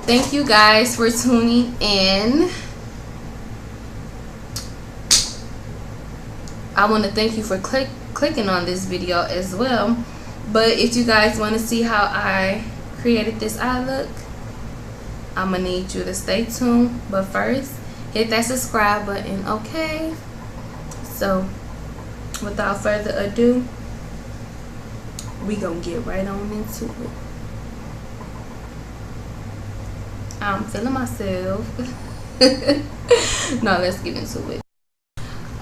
Thank you guys for tuning in. I want to thank you for clicking on this video as well. But if you guys want to see how I created this eye look, I'm gonna need you to stay tuned. But first, hit that subscribe button, okay? So without further ado, we gonna get right on into it. I'm feeling myself. No, let's get into it.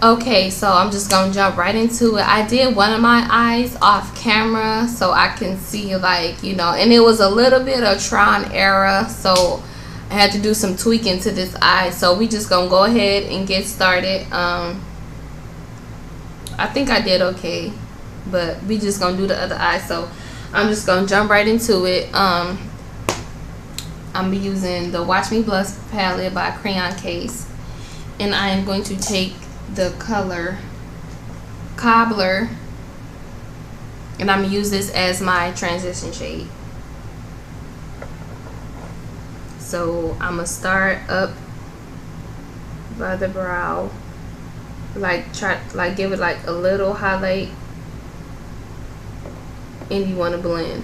Okay, so I'm just gonna jump right into it. I did one of my eyes off camera so I can see, like, you know, and it was a little bit of trial and error, so I had to do some tweaking to this eye. So we just gonna go ahead and get started. I think I did okay, but we just gonna do the other eye. So I'm just gonna jump right into it. I'm using the Watch Me Blush palette by Crayon Case, and I am going to take the color Cobbler, and I'm gonna use this as my transition shade. So I'm gonna start up by the brow, give it like a little highlight, and you want to blend.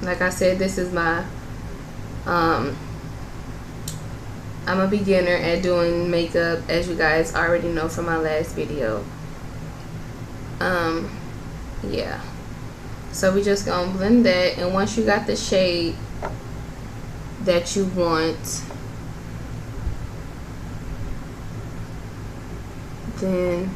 Like I said, this is my I'm a beginner at doing makeup, as you guys already know from my last video. Yeah, so we just gonna blend that, and once you got the shade that you want, then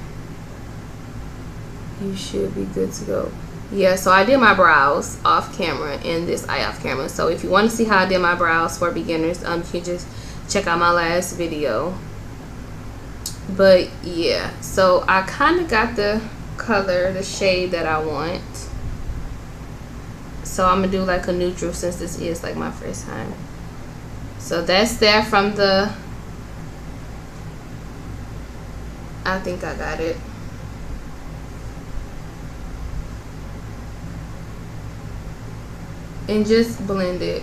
you should be good to go. Yeah, so I did my brows off camera and this eye off camera. So if you want to see how I did my brows for beginners, you can just check out my last video. But yeah, so I kind of got the color, the shade that I want. So I'm gonna do like a neutral, since this is like my first time. So that's that from the, I think I got it. And just blend it.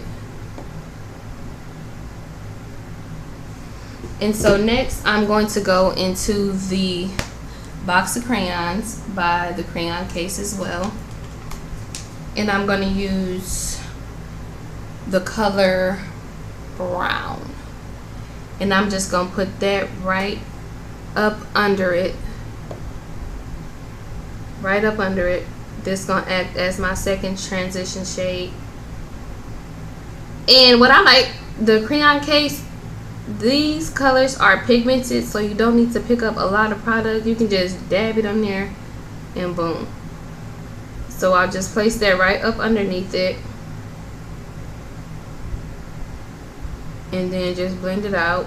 And so next I'm going to go into the box of crayons by the Crayon Case as well, and I'm going to use the color brown, and I'm just going to put that right up under it, This is going to act as my second transition shade. And what I like, the Crayon Case, these colors are pigmented, so you don't need to pick up a lot of product. You can just dab it on there and boom. So I'll just place that right up underneath it, and then just blend it out.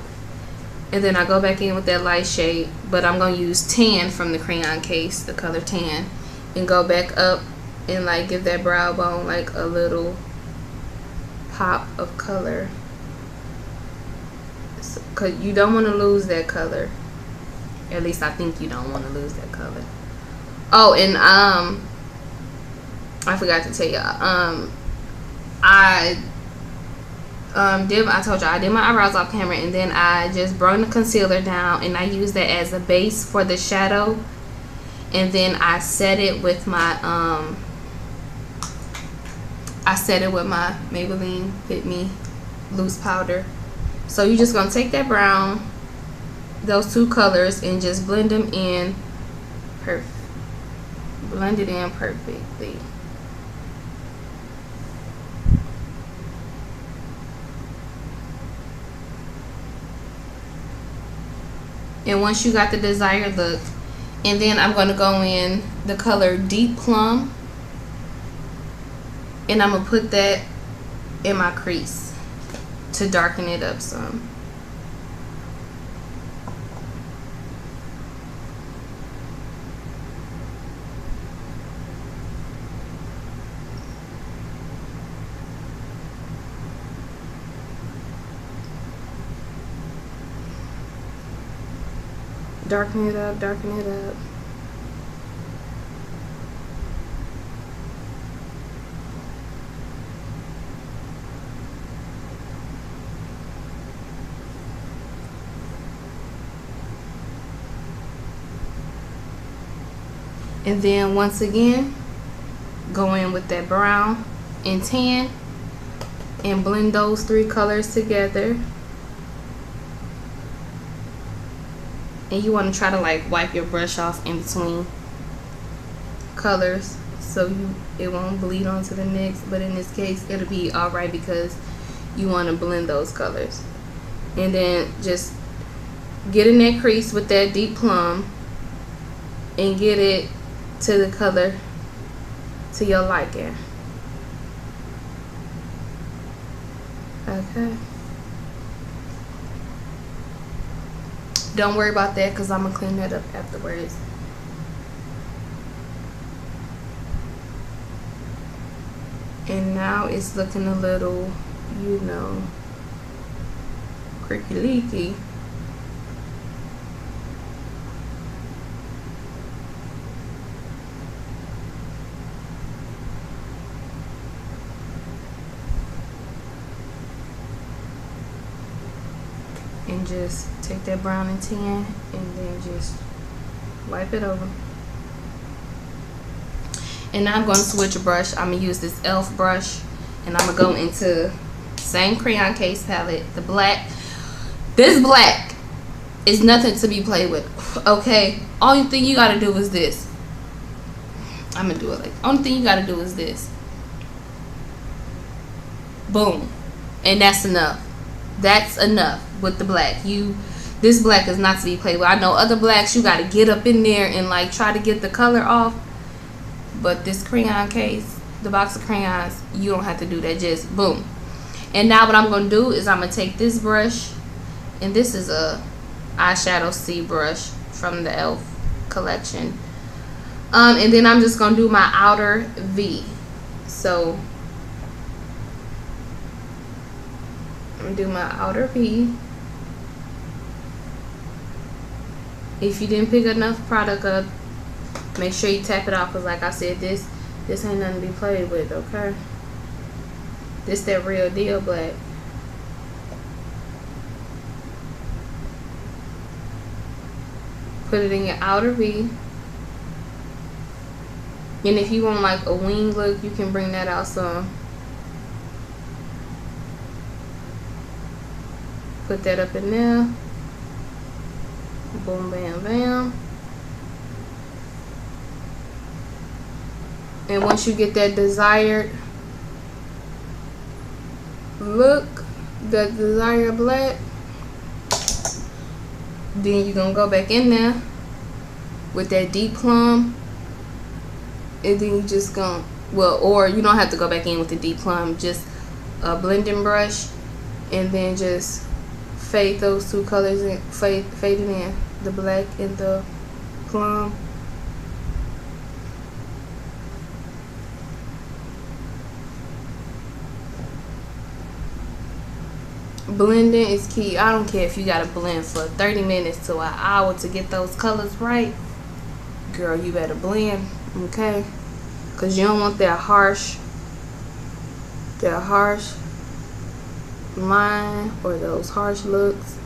And then I go back in with that light shade, but I'm going to use tan from the Crayon Case, the color tan, and go back up and like give that brow bone like a little pop of color, because you don't want to lose that color. At least I think you don't want to lose that color. Oh, and I forgot to tell you, I told you I did my eyebrows off camera, and then I just brought the concealer down and I used that as a base for the shadow, and then I set it with my Maybelline Fit Me loose powder. So you're just gonna take that brown, those two colors, and just blend them in perfectly. And once you got the desired look, and then I'm going to go in the color Deep Plum, and I'm going to put that in my crease to darken it up some. Darken it up, darken it up. And then once again, go in with that brown and tan and blend those three colors together. And you want to try to like wipe your brush off in between colors so it won't bleed onto the next, but in this case it'll be alright because you want to blend those colors. And then just get in that crease with that deep plum and get it to the color to your liking. Okay. Don't worry about that because I'm going to clean that up afterwards. And now it's looking a little, you know, creaky leaky. And just take that brown and tan and then just wipe it over. And now I'm going to switch a brush. I'm going to use this e.l.f. brush, and I'm going to go into same crayon case palette, the black. This black is nothing to be played with, okay? Only thing you got to do is this. I'm going to do it like, only thing you got to do is this. Boom. And that's enough. That's enough with the black. This black is not to be played with. I know other blacks, you got to get up in there and like try to get the color off. But this crayon case, the box of crayons, you don't have to do that. Just boom. And now what I'm going to do is I'm going to take this brush, and this is a eyeshadow C brush from the e.l.f. collection. And then I'm just going to do my outer V. So I'm going to do my outer V. If you didn't pick enough product up, make sure you tap it off, because like I said, this ain't nothing to be played with, okay? This that real deal black. Put it in your outer V. And if you want like a wing look, you can bring that out some. Put that up in there. Boom, bam, bam. And once you get that desired look, that desired black, then you're gonna go back in there with that deep plum, and then you just gonna, well, or you don't have to go back in with the deep plum, just a blending brush, and then just fade those two colors in, fade it in, the black and the plum. Blending is key. I don't care if you gotta blend for 30 minutes to an hour to get those colors right. Girl, you better blend, okay? Because you don't want that harsh line or those harsh looks.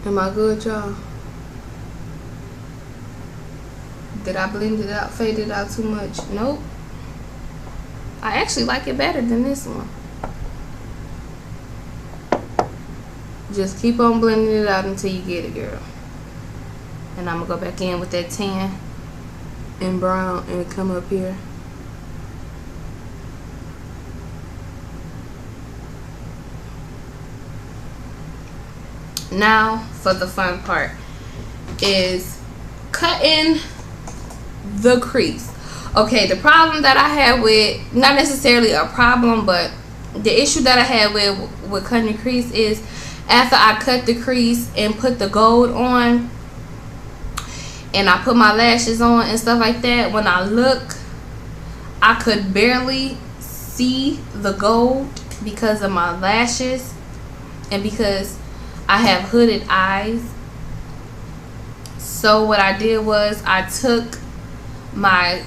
Am I good, y'all? Did I blend it out, fade it out too much? Nope. I actually like it better than this one. Just keep on blending it out until you get it, girl. And I'm gonna go back in with that tan and brown and come up here. Now for the fun part is cutting the crease. Okay, the problem that I had with, not necessarily a problem, but the issue that I had with cutting the crease is after I cut the crease and put the gold on and I put my lashes on and stuff like that, when I look, I could barely see the gold because of my lashes and because I have hooded eyes. So what I did was I took my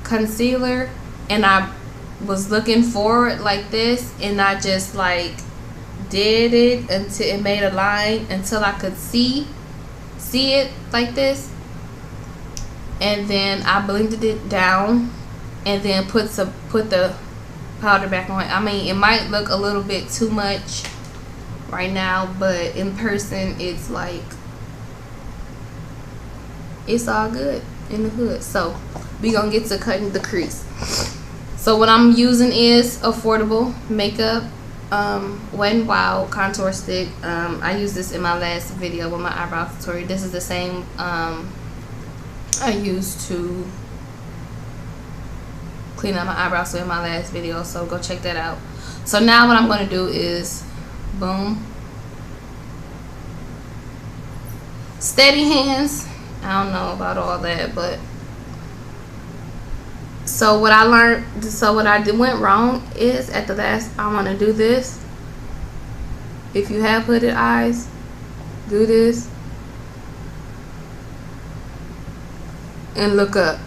concealer and I was looking forward like this, and I just like did it until it made a line until I could see it like this, and then I blended it down and then put the powder back on. I mean, it might look a little bit too much right now, but in person it's like it's all good in the hood. So we gonna get to cutting the crease. So what I'm using is Affordable Makeup Wet n Wild contour stick. I used this in my last video with my eyebrow tutorial. This is the same I used to clean out my eyebrows in my last video, so go check that out. So now what I'm going to do is boom, steady hands. I don't know about all that, but so what I learned, so what I did went wrong is at the last, I want to do this. If you have hooded eyes, do this and look up,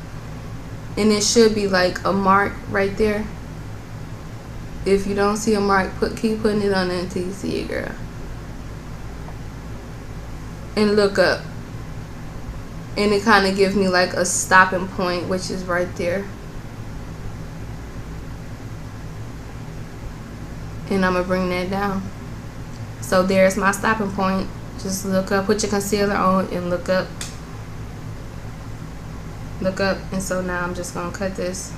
and it should be like a mark right there. If you don't see a mark, keep putting it on there until you see it, girl. And look up, and it kind of gives me like a stopping point, which is right there. And I'm gonna bring that down. So there's my stopping point. Just look up, put your concealer on, and look up. Look up. And so now I'm just gonna cut this.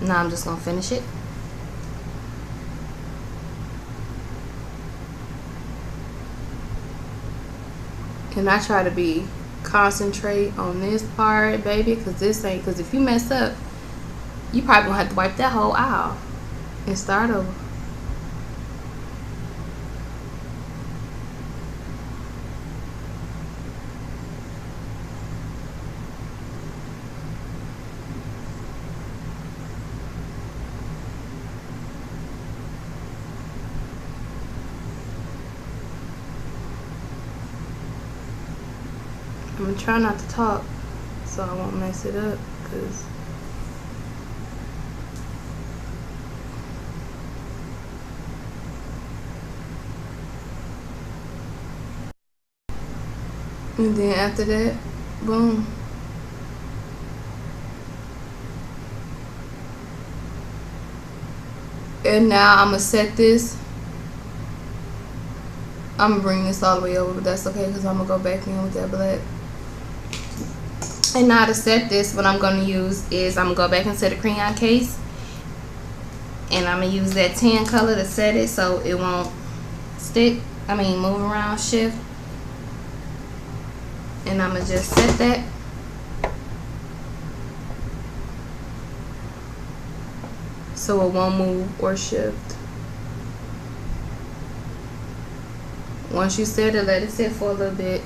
Now I'm just gonna finish it. And I try to concentrate on this part, baby, because this ain't, because if you mess up, you probably gonna have to wipe that whole eye off and start over. I'm gonna try not to talk so I won't mess it up, because and then after that, boom. And now I'm gonna set this. I'm gonna bring this all the way over, but that's okay because I'm gonna go back in with that black. And now to set this, what I'm gonna use is I'm gonna go back into the crayon case, and I'm gonna use that tan color to set it so it won't stick. I mean, move around, shift. And I'm gonna just set that. So it won't move or shift. Once you set it, let it sit for a little bit.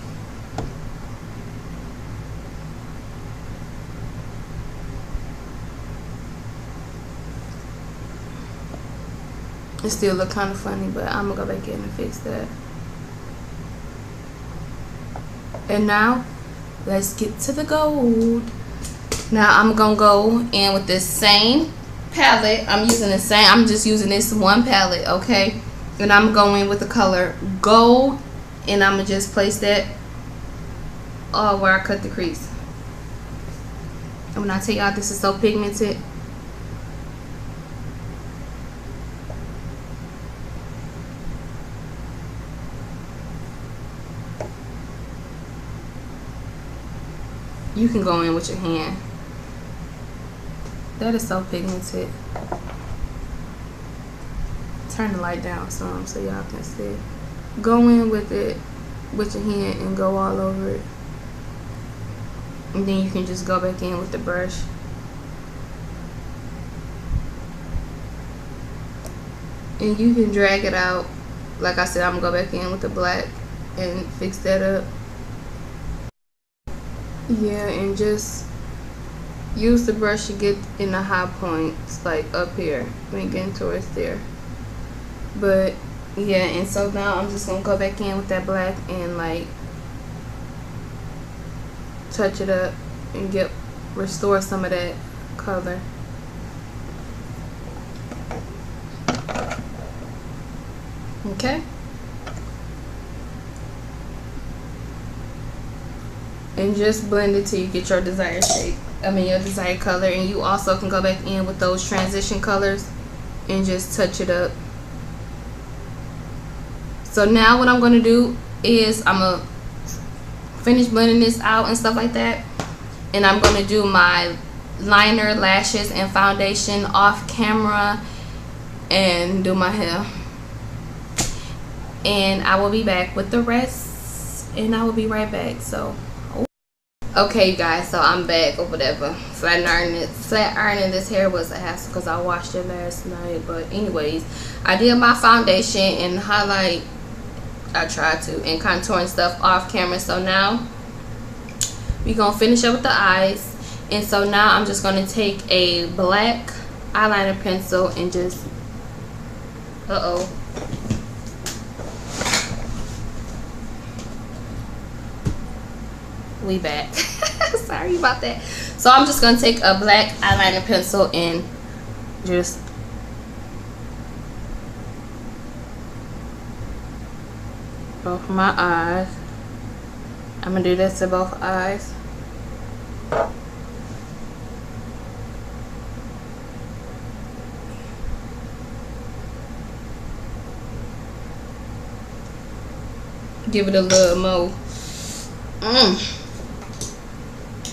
It still look kind of funny, but I'm gonna go back in and fix that. And now let's get to the gold. Now I'm gonna go in with this same palette. I'm just using this one palette, okay? And I'm going with the color gold, and I'm gonna just place that where I cut the crease. And when I tell y'all this is so pigmented, you can go in with your hand. That is so pigmented. Turn the light down some so y'all can see. Go in with it with your hand and go all over it. And then you can just go back in with the brush. And you can drag it out. Like I said, I'm gonna go back in with the black and fix that up. Yeah, and just use the brush to get in the high points, like up here. When getting towards there. But yeah, and so now I'm just gonna go back in with that black and like touch it up and restore some of that color. Okay. And just blend it till you get your desired shape. I mean your desired color. And you also can go back in with those transition colors and just touch it up. So now what I'm going to do is I'm going to finish blending this out and stuff like that. And I'm going to do my liner, lashes, and foundation off camera and do my hair. And I will be back with the rest. And I will be right back. So okay, you guys, so I'm back or whatever. Flat ironing this hair was a hassle because I washed it last night. But anyways, I did my foundation and highlight. I tried to, and contouring stuff off camera. So now we're gonna finish up with the eyes. And so now I'm just gonna take a black eyeliner pencil and just we back. Sorry about that. So I'm just gonna take a black eyeliner pencil and just both my eyes. I'm gonna do this to both eyes. Give it a little more.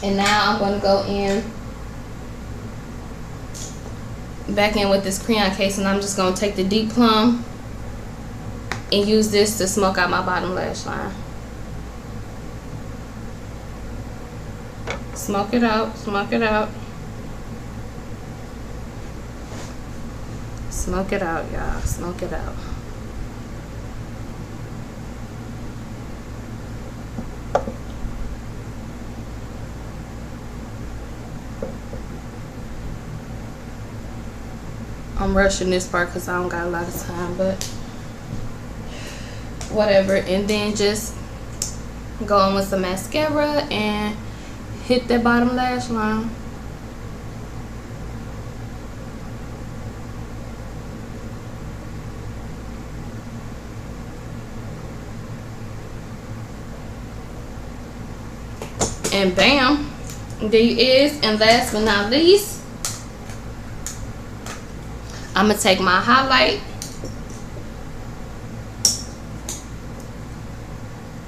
And now I'm going to go back in with this crayon case, and I'm just going to take the deep plum and use this to smoke out my bottom lash line. Smoke it out, smoke it out. Smoke it out, y'all. Smoke it out. I'm rushing this part because I don't got a lot of time, but whatever. And then just go on with some mascara and hit that bottom lash line. And bam, there it is. And last but not least, I'm gonna take my highlight.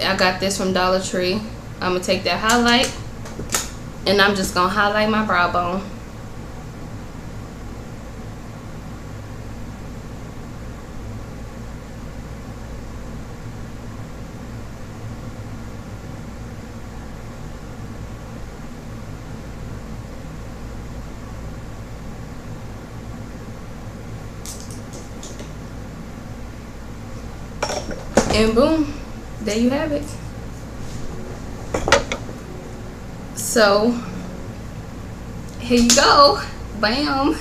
I got this from Dollar Tree. I'm gonna take that highlight and I'm just gonna highlight my brow bone. And boom, there you have it. So here you go. Bam.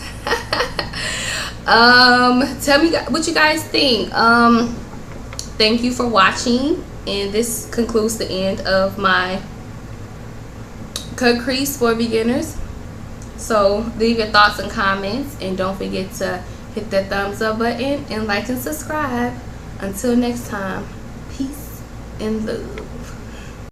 Tell me what you guys think. Thank you for watching, and this concludes the end of my cut crease for beginners. So leave your thoughts and comments, and don't forget to hit that thumbs up button and like and subscribe. Until next time, peace and love.